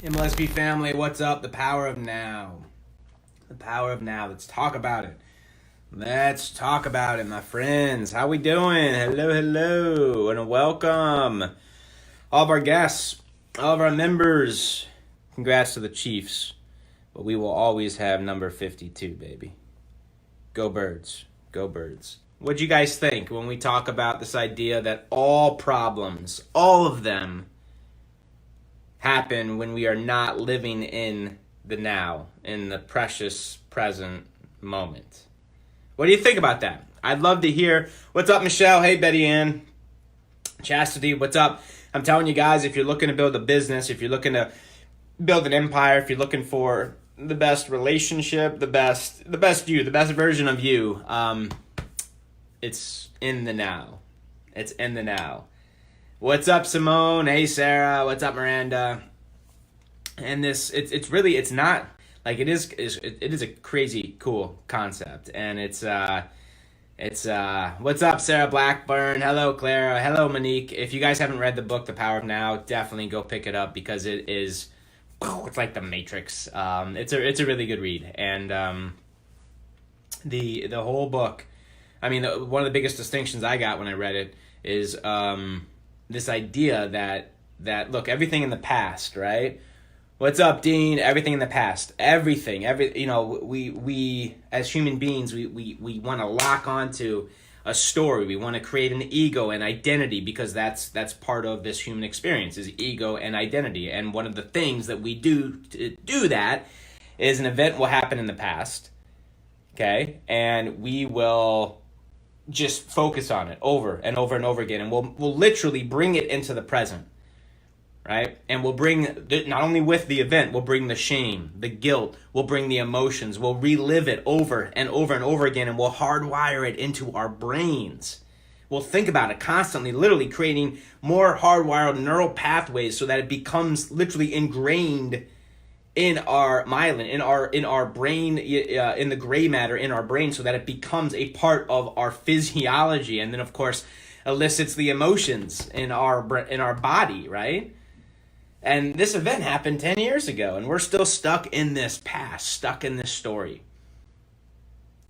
MLSP family, what's up? The power of now. The power of now. Let's talk about it. Let's talk about it, my friends. How we doing? Hello, and welcome. All of our guests, all of our members. Congrats to the Chiefs. But we will always have number 52, baby. Go Birds. Go Birds. What'd you guys think when we talk about this idea that all problems, all of them, happen when we are not living in the now, in the precious present moment? What do you think about that? I'd love to hear. What's up, Michelle? Hey, Betty Ann. Chastity, what's up? I'm telling you guys, if you're looking to build a business, if you're looking to build an empire, if you're looking for the best relationship, the best you, the best version of you, it's in the now. It's in the now. What's up, Simone? Hey, Sarah. What's up, Miranda? And it's not like it is a crazy cool concept, and it's what's up, Sarah Blackburn? Hello, Clara. Hello, Monique. If you guys haven't read the book The Power of Now, definitely go pick it up because it's like the Matrix. It's a really good read, and the whole book. I mean, one of the biggest distinctions I got when I read it is this idea that look, everything in the past, right? What's up, Dean? Everything in the past, we as human beings, we want to lock onto a story. We want to create an ego and identity because that's part of this human experience is ego and identity. And one of the things that we do to do that is an event will happen in the past, okay, and we will just focus on it over and over and over again, and we'll literally bring it into the present, right? And we'll bring, not only with the event, we'll bring the shame, the guilt, we'll bring the emotions, we'll relive it over and over and over again, and we'll hardwire it into our brains. We'll think about it constantly, literally creating more hardwired neural pathways so that it becomes literally ingrained in our myelin, in our brain, in the gray matter in our brain, so that it becomes a part of our physiology, and then of course elicits the emotions in our body, right? And this event happened 10 years ago, and we're still stuck in this past, stuck in this story,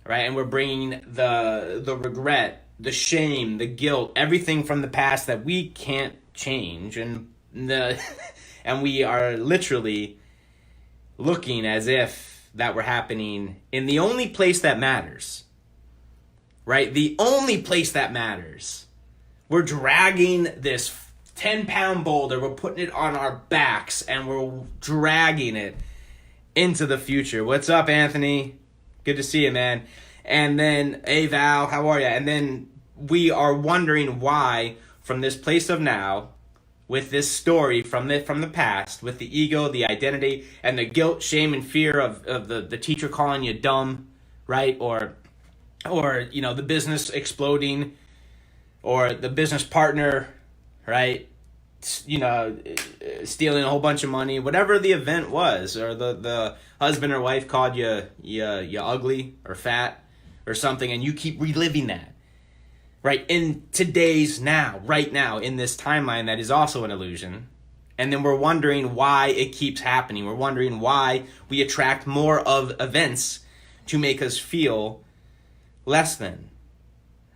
right? And we're bringing the regret, the shame, the guilt, everything from the past that we can't change, and we are literally looking as if that were happening in the only place that matters, right? The only place that matters. We're dragging this 10-pound boulder, we're putting it on our backs, and we're dragging it into the future. What's up, Anthony? Good to see you, man. And then, hey, Val, how are you? And then we are wondering why, from this place of now, with this story from the past, with the ego, the identity, and the guilt, shame, and fear of the teacher calling you dumb, right? Or the business exploding, or the business partner, right? Stealing a whole bunch of money, whatever the event was, or the husband or wife called you ugly or fat or something, and you keep reliving that. Right, in today's now, right now, in this timeline that is also an illusion. And then we're wondering why it keeps happening. We're wondering why we attract more of events to make us feel less than,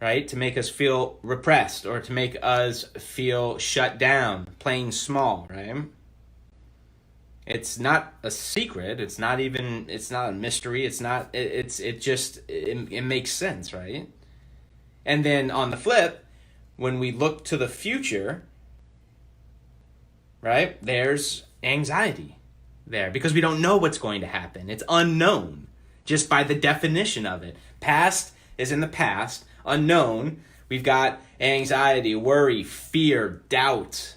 right? To make us feel repressed, or to make us feel shut down, playing small, right? It's not a secret. It's not a mystery. It makes sense, right? And then on the flip, when we look to the future, right, there's anxiety there because we don't know what's going to happen. It's unknown just by the definition of it. Past is in the past. Unknown, we've got anxiety, worry, fear, doubt,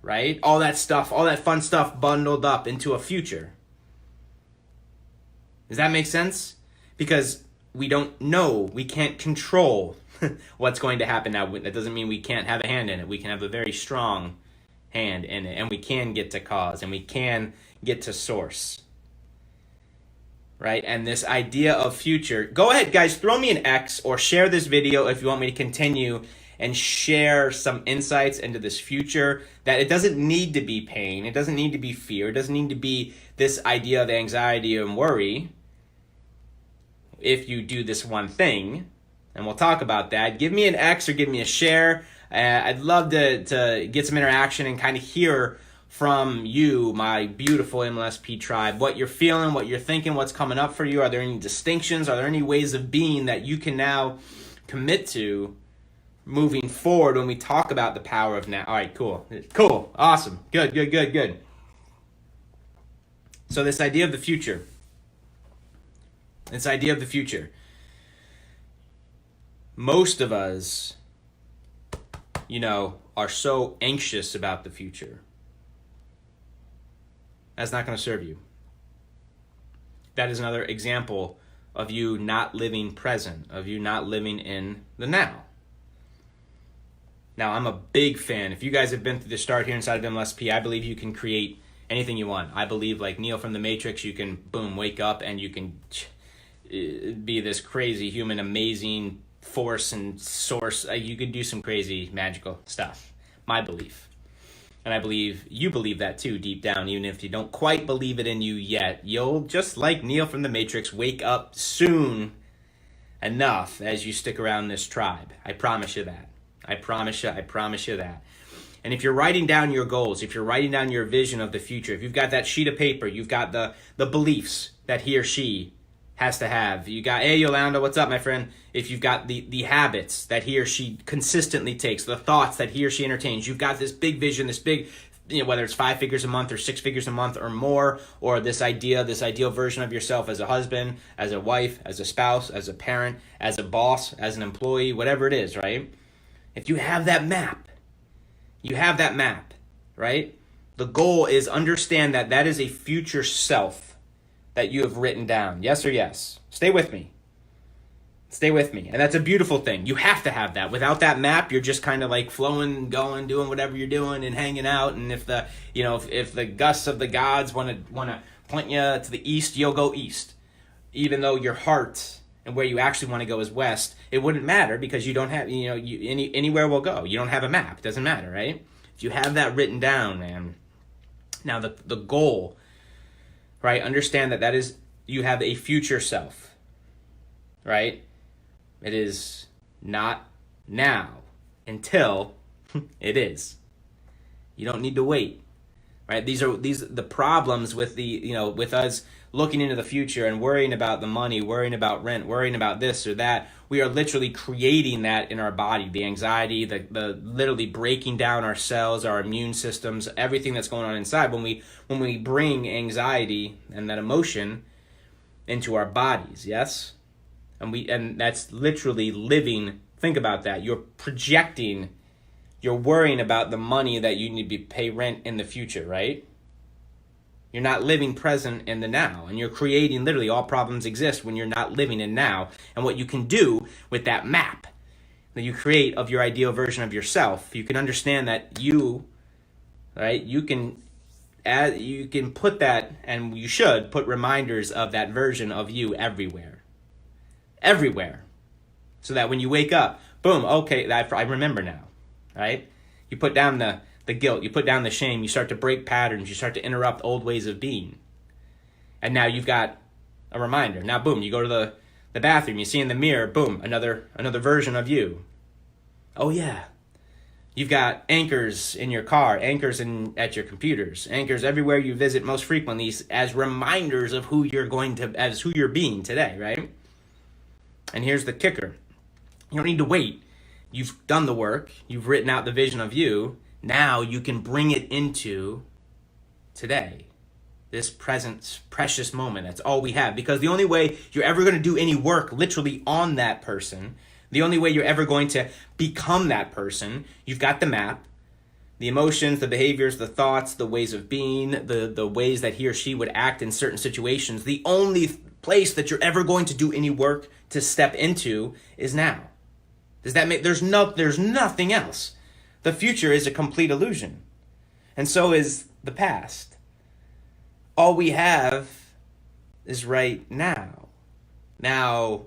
right? All that stuff, all that fun stuff bundled up into a future. Does that make sense? Because we don't know, we can't control what's going to happen now. That doesn't mean we can't have a hand in it. We can have a very strong hand in it, and we can get to cause, and we can get to source, right? And this idea of future, go ahead, guys, throw me an X or share this video if you want me to continue and share some insights into this future that it doesn't need to be pain, it doesn't need to be fear, it doesn't need to be this idea of anxiety and worry if you do this one thing. And we'll talk about that. Give me an X or give me a share. I'd love to get some interaction and kind of hear from you, my beautiful MLSP tribe, what you're feeling, what you're thinking, what's coming up for you. Are there any distinctions? Are there any ways of being that you can now commit to moving forward when we talk about the power of now? All right, cool. Awesome. Good. So this idea of the future. Most of us, are so anxious about the future. That's not going to serve you. That is another example of you not living present, of you not living in the now. Now, I'm a big fan. If you guys have been through the start here inside of MLSP, I believe you can create anything you want. I believe, like Neo from the Matrix, you can, wake up and you can be this crazy human, amazing force and source. You could do some crazy magical stuff. My belief. And I believe you believe that too, deep down. Even if you don't quite believe it in you yet, you'll, just like Neo from the Matrix, wake up soon enough as you stick around this tribe. I promise you that. I promise you that. And if you're writing down your goals, if you're writing down your vision of the future, if you've got that sheet of paper, you've got the beliefs that he or she has to have. You got, hey, Yolanda, what's up, my friend? If you've got the habits that he or she consistently takes, the thoughts that he or she entertains, you've got this big vision, this big, whether it's 5 figures a month or 6 figures a month or more, or this ideal version of yourself as a husband, as a wife, as a spouse, as a parent, as a boss, as an employee, whatever it is, right? If you have that map, right? The goal is understand that is a future self that you have written down. Yes or yes? Stay with me. And that's a beautiful thing. You have to have that. Without that map, you're just kind of like flowing, going, doing whatever you're doing and hanging out. And if the gusts of the gods want to point you to the east, you'll go east. Even though your heart and where you actually want to go is west, it wouldn't matter because you don't have, anywhere will go. You don't have a map. It doesn't matter, right? If you have that written down, man. Now the goal, right? Understand that is, you have a future self, right? It is not now until it is. You don't need to wait, right? These are the problems with with us looking into the future and worrying about the money, worrying about rent, worrying about this or that. We are literally creating that in our body, the anxiety, the literally breaking down our cells, our immune systems, everything that's going on inside when we bring anxiety and that emotion into our bodies, yes? And that's literally living. Think about that. You're projecting, you're worrying about the money that you need to pay rent in the future, right? You're not living present in the now, and you're creating, literally all problems exist when you're not living in now. And what you can do with that map that you create of your ideal version of yourself, you can understand that you can put that, and you should put reminders of that version of you everywhere, so that when you wake up, boom, okay, I remember now, right? You put down the guilt, you put down the shame, you start to break patterns, you start to interrupt old ways of being. And now you've got a reminder. Now, boom, you go to the bathroom, you see in the mirror, boom, another version of you. Oh, yeah. You've got anchors in your car, anchors at your computers, anchors everywhere you visit most frequently as reminders of who you're being today, right? And here's the kicker. You don't need to wait. You've done the work. You've written out the vision of you. Now you can bring it into today, this present precious moment. That's all we have. Because the only way you're ever going to do any work literally on that person, the only way you're ever going to become that person, you've got the map, the emotions, the behaviors, the thoughts, the ways of being, the ways that he or she would act in certain situations. The only place that you're ever going to do any work to step into is now. Does that make, there's nothing else. The future is a complete illusion. And so is the past. All we have is right now. Now,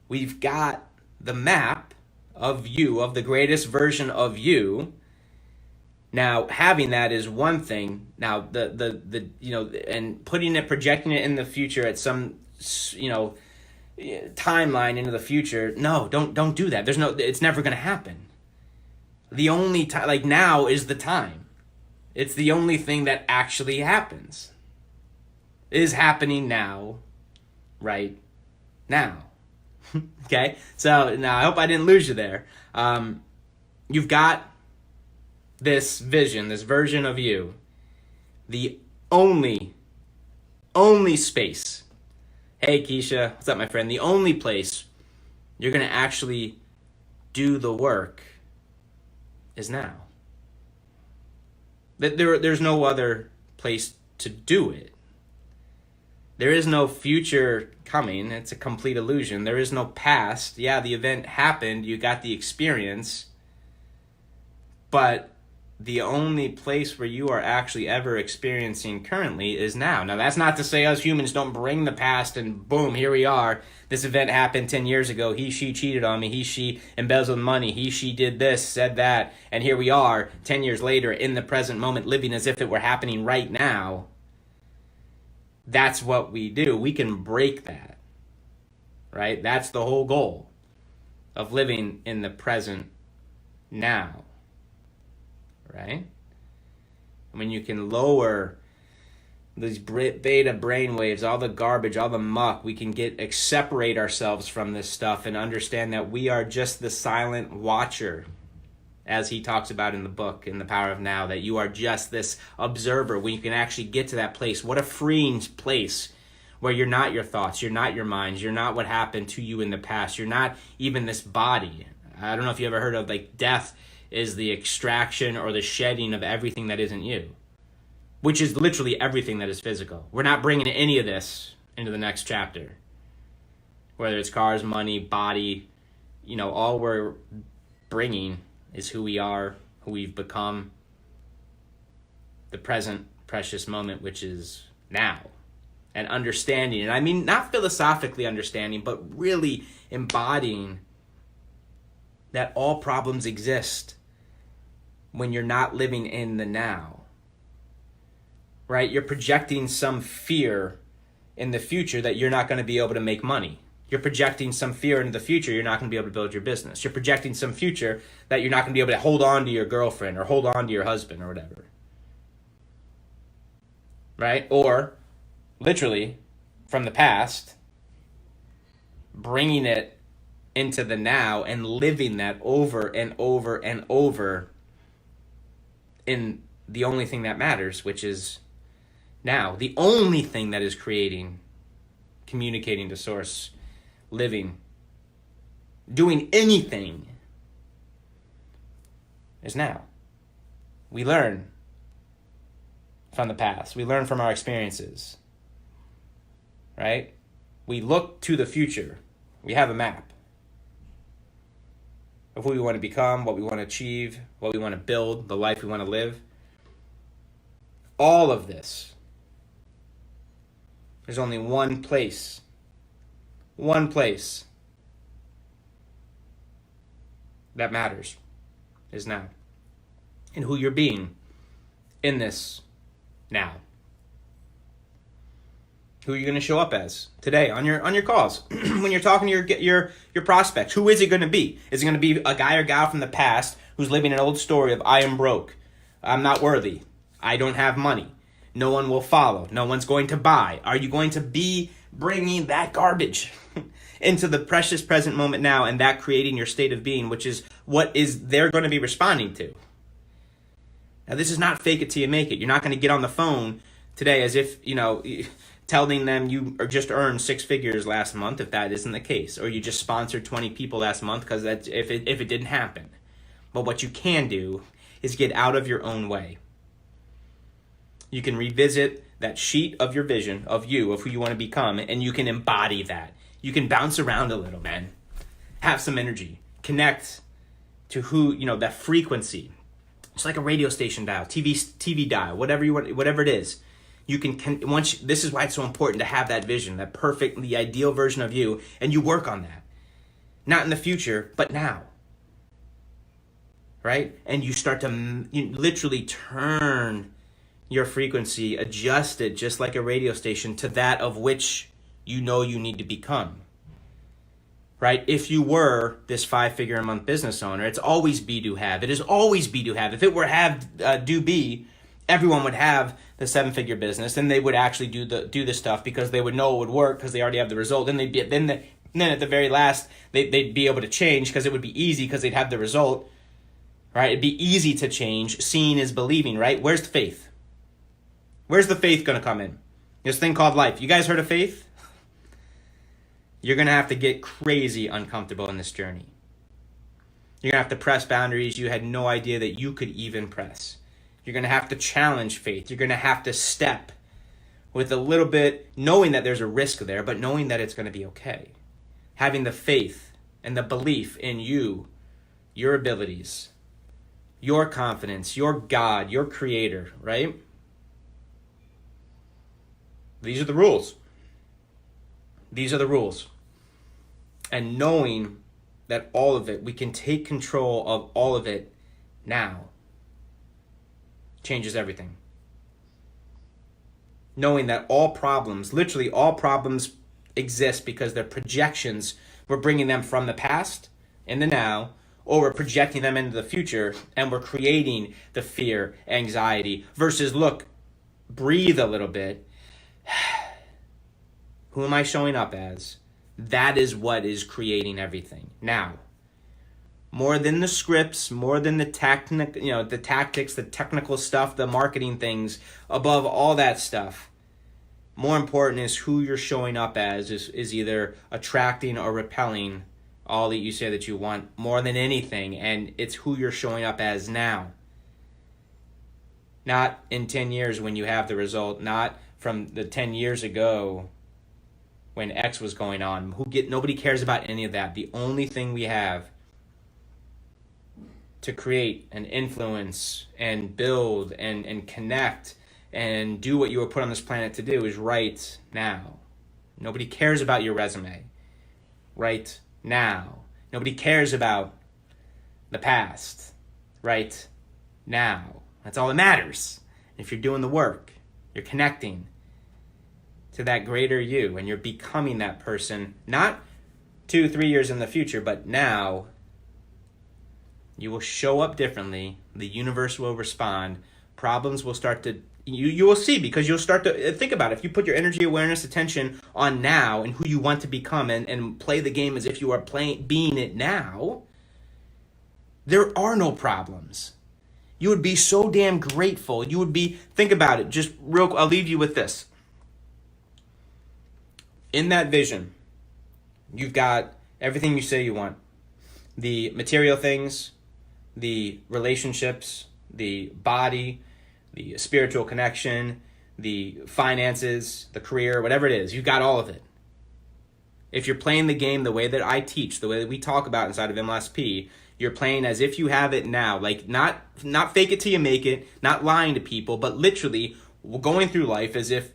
we've got the map of you, of the greatest version of you. Now, having that is one thing. Now, the and projecting it in the future at some, timeline into the future. No, don't do that. It's never going to happen. The only time, like now, is the time. It's the only thing that actually happens. It is happening now, right now. Okay? So, now, I hope I didn't lose you there. You've got this vision, this version of you. The only space. Hey, Keisha. What's up, my friend? The only place you're going to actually do the work is now. There's no other place to do it. There is no future coming. It's a complete illusion. There is no past. Yeah, the event happened. You got the experience. But the only place where you are actually ever experiencing currently is now. Now, that's not to say us humans don't bring the past and boom, here we are. This event happened 10 years ago. She cheated on me. She embezzled money. She did this, said that. And here we are 10 years later in the present moment, living as if it were happening right now. That's what we do. We can break that, right? That's the whole goal of living in the present now, right? When you can lower these beta brainwaves, all the garbage, all the muck, we can separate ourselves from this stuff and understand that we are just the silent watcher, as he talks about in the book, in The Power of Now, that you are just this observer when you can actually get to that place. What a freeing place where you're not your thoughts, you're not your minds, you're not what happened to you in the past, you're not even this body. I don't know if you ever heard of, like, death is the extraction or the shedding of everything that isn't you, which is literally everything that is physical. We're not bringing any of this into the next chapter, whether it's cars, money, body, all we're bringing is who we are, who we've become, the present precious moment, which is now. And understanding, and I mean not philosophically understanding, but really embodying that all problems exist when you're not living in the now. Right? You're projecting some fear in the future that you're not going to be able to make money. You're projecting some fear into the future you're not going to be able to build your business. You're projecting some future that you're not going to be able to hold on to your girlfriend or hold on to your husband or whatever. Right? Or, literally, from the past, bringing it into the now and living that over and over and over in the only thing that matters, which is now. The only thing that is creating, communicating to source, living, doing anything is now. We learn from the past. We learn from our experiences, right? We look to the future. We have a map of who we want to become, what we want to achieve, what we want to build, the life we want to live. All of this. There's only one place that matters is now. And who you're being in this now. Who are you going to show up as today on your calls? When you're talking to your prospects, who is it going to be? Is it going to be a guy or gal from the past who's living an old story of I am broke, I'm not worthy, I don't have money, no one will follow, no one's going to buy? Are you going to be bringing that garbage into the precious present moment now, and that creating your state of being, which is what is they're going to be responding to? Now, this is not fake it till you make it. You're not going to get on the phone today as if, telling them you just earned 6 figures last month, if that isn't the case, or you just sponsored 20 people last month, because that's if it didn't happen. But what you can do is get out of your own way. You can revisit that sheet of your vision of you, of who you want to become, and you can embody that. You can bounce around a little, man. Have some energy. Connect to who, that frequency. It's like a radio station dial, TV dial, whatever you want, whatever it is. You can this is why it's so important to have that vision, that perfect, the ideal version of you, and you work on that. Not in the future, but now. right? And you start to you literally turn your frequency, adjust it just like a radio station to that of which you know you need to become, right? If you were this 5-figure a month business owner, it's always be, do, have. It is always be, do, have. If it were have, do, be, everyone would have the 7-figure business, and they would actually do the stuff because they would know it would work because they already have the result. Then then at the very last they'd be able to change because it would be easy because they'd have the result, right? It'd be easy to change. Seeing is believing, right? Where's the faith? Where's the faith going to come in? This thing called life. You guys heard of faith? You're going to have to get crazy uncomfortable in this journey. You're going to have to press boundaries you had no idea that you could even press. You're going to have to challenge faith. You're going to have to step with a little bit, knowing that there's a risk there, but knowing that it's going to be okay. Having the faith and the belief in you, your abilities, your confidence, your God, your creator, right? These are the rules. These are the rules. And knowing that all of it, we can take control of all of it now, changes everything. Knowing that all problems, literally all problems exist because they're projections. We're bringing them from the past in the now, or we're projecting them into the future, and we're creating the fear, anxiety, versus look, breathe a little bit. Who am I showing up as? That is what is creating everything now. More than the scripts, more than the the tactics, the technical stuff, the marketing things, above all that stuff. More important is who you're showing up as is either attracting or repelling all that you say that you want more than anything, and it's who you're showing up as now. Not in 10 years when you have the result, not from the 10 years ago when X was going on. Nobody cares about any of that. The only thing we have to create and influence and build and connect and do what you were put on this planet to do is right now. Nobody cares about your resume. Right now. Nobody cares about the past. Right now. That's all that matters. If you're doing the work, you're connecting to that greater you, and you're becoming that person, not 2-3 years in the future, but now. You will show up differently. The universe will respond. Problems will start to, you will see, because you'll start to think about it. If you put your energy, awareness, attention on now and who you want to become, and play the game as if you are being it now, there are no problems. You would be so damn grateful. You would be, think about it, just real, I'll leave you with this. In that vision, you've got everything you say you want. The material things, the relationships, the body, the spiritual connection, the finances, the career, whatever it is, you've got all of it. If you're playing the game the way that I teach, the way that we talk about inside of MLSP, you're playing as if you have it now. Like not fake it till you make it, not lying to people, but literally going through life as if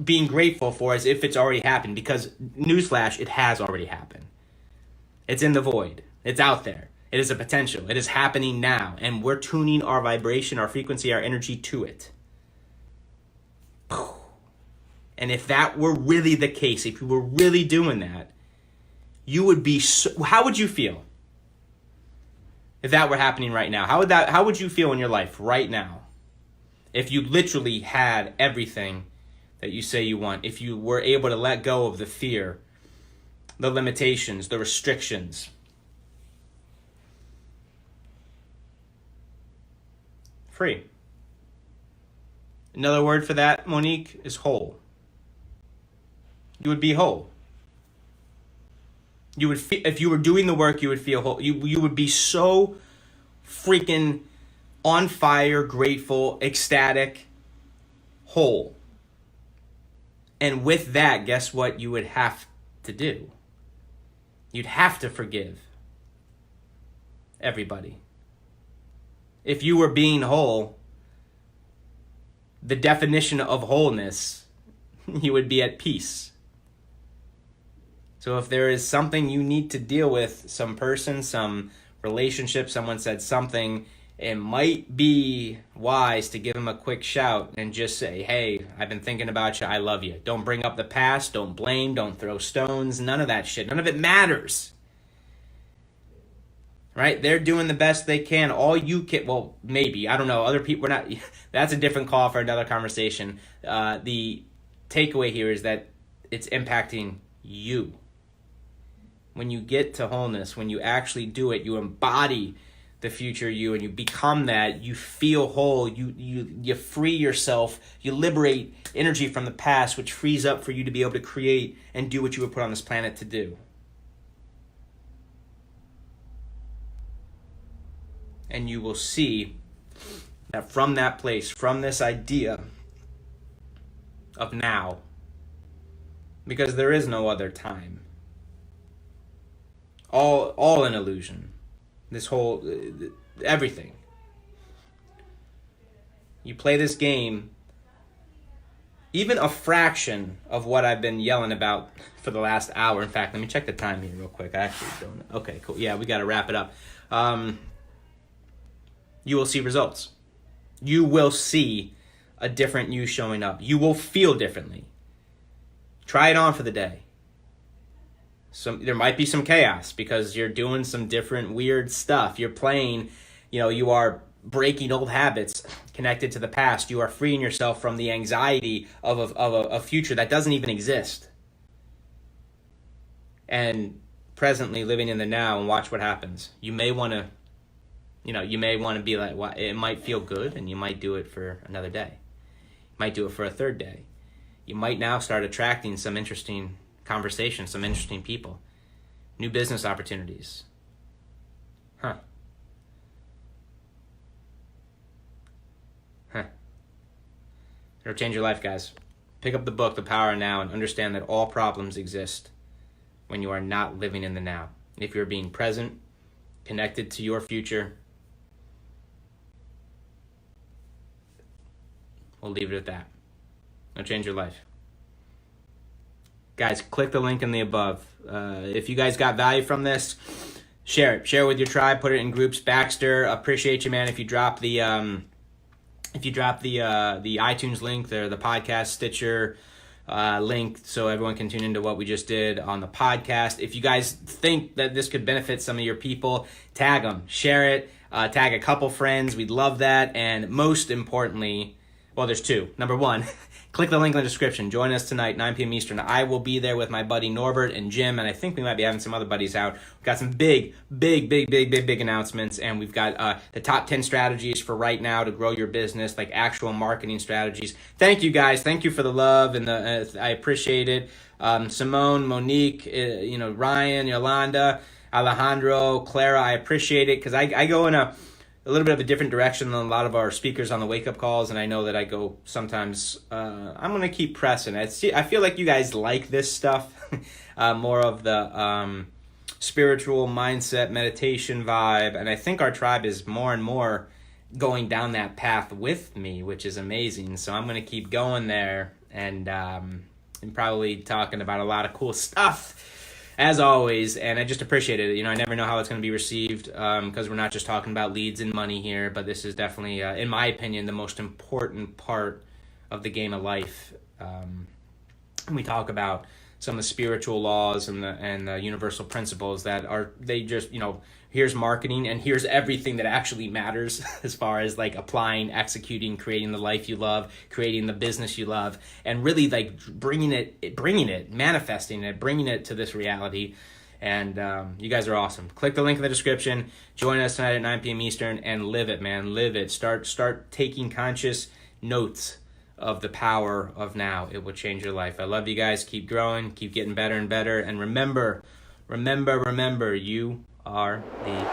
being grateful for as if it's already happened, because newsflash, it has already happened. It's in the void. It's out there. It is a potential. It is happening now. And we're tuning our vibration, our frequency, our energy to it. And if that were really the case, if you were really doing that, you would be how would you feel if that were happening right now? How would you feel in your life right now? If you literally had everything that you say you want, if you were able to let go of the fear, the limitations, the restrictions. Free. Another word for that, Monique, is whole. You would be whole. You would feel, if you were doing the work, you would feel whole. You would be so freaking on fire, grateful, ecstatic, whole. And with that, guess what you would have to do? You'd have to forgive everybody. If you were being whole, the definition of wholeness, you would be at peace. So if there is something you need to deal with, some person, some relationship, someone said something, it might be wise to give them a quick shout and just say, hey, I've been thinking about you. I love you. Don't bring up the past. Don't blame. Don't throw stones. None of that shit. None of it matters. Right? They're doing the best they can. All you can, well, maybe. I don't know. Other people are not. That's a different call for another conversation. The takeaway here is that it's impacting you. When you get to wholeness, when you actually do it, you embody the future you, and you become that. You feel whole. You free yourself. You liberate energy from the past, which frees up for you to be able to create and do what you were put on this planet to do. And you will see that from that place, from this idea of now, because there is no other time, all an illusion. This whole, everything. You play this game, even a fraction of what I've been yelling about for the last hour. In fact, let me check the time here real quick. I actually don't. Okay, cool. Yeah, we got to wrap it up. You will see results. You will see a different you showing up. You will feel differently. Try it on for the day. There might be some chaos because you're doing some different weird stuff. You're playing, you are breaking old habits connected to the past. You are freeing yourself from the anxiety of a future that doesn't even exist. And presently living in the now, and watch what happens. You may want to be like, well, it might feel good, and you might do it for another day. You might do it for a third day. You might now start attracting some interesting conversations, some interesting people, new business opportunities. It'll change your life, guys. Pick up the book, The Power of Now, and understand that all problems exist when you are not living in the now. If you're being present, connected to your future, we'll leave it at that. It'll change your life. Guys, click the link in the above. If you guys got value from this, share it. Share it with your tribe. Put it in groups. Baxter, appreciate you, man. If you drop the iTunes link there, the podcast Stitcher link, so everyone can tune into what we just did on the podcast. If you guys think that this could benefit some of your people, tag them, share it, tag a couple friends. We'd love that. And most importantly, well, there's two. Number one, click the link in the description. Join us tonight, 9 p.m. Eastern. I will be there with my buddy Norbert and Jim, and I think we might be having some other buddies out. We've got some big announcements, and we've got the top 10 strategies for right now to grow your business, like actual marketing strategies. Thank you, guys. Thank you for the love, and I appreciate it. Simone, Monique, Ryan, Yolanda, Alejandro, Clara, I appreciate it, because I go in a little bit of a different direction than a lot of our speakers on the wake-up calls, and I know that I go sometimes, I'm going to keep pressing. I feel like you guys like this stuff, more of the spiritual mindset, meditation vibe, and I think our tribe is more and more going down that path with me, which is amazing. So I'm going to keep going there, and probably talking about a lot of cool stuff, as always, and I just appreciate it. I never know how it's going to be received, because we're not just talking about leads and money here, but this is definitely, in my opinion, the most important part of the game of life. We talk about some of the spiritual laws and the universal principles that are, they just, here's marketing and here's everything that actually matters as far as like applying, executing, creating the life you love, creating the business you love, and really like bringing it, manifesting it, bringing it to this reality. And you guys are awesome. Click the link in the description. Join us tonight at 9 p.m. Eastern and live it, man. Live it. Start taking conscious notes of the power of now. It will change your life. I love you guys. Keep growing. Keep getting better and better. And remember, you are the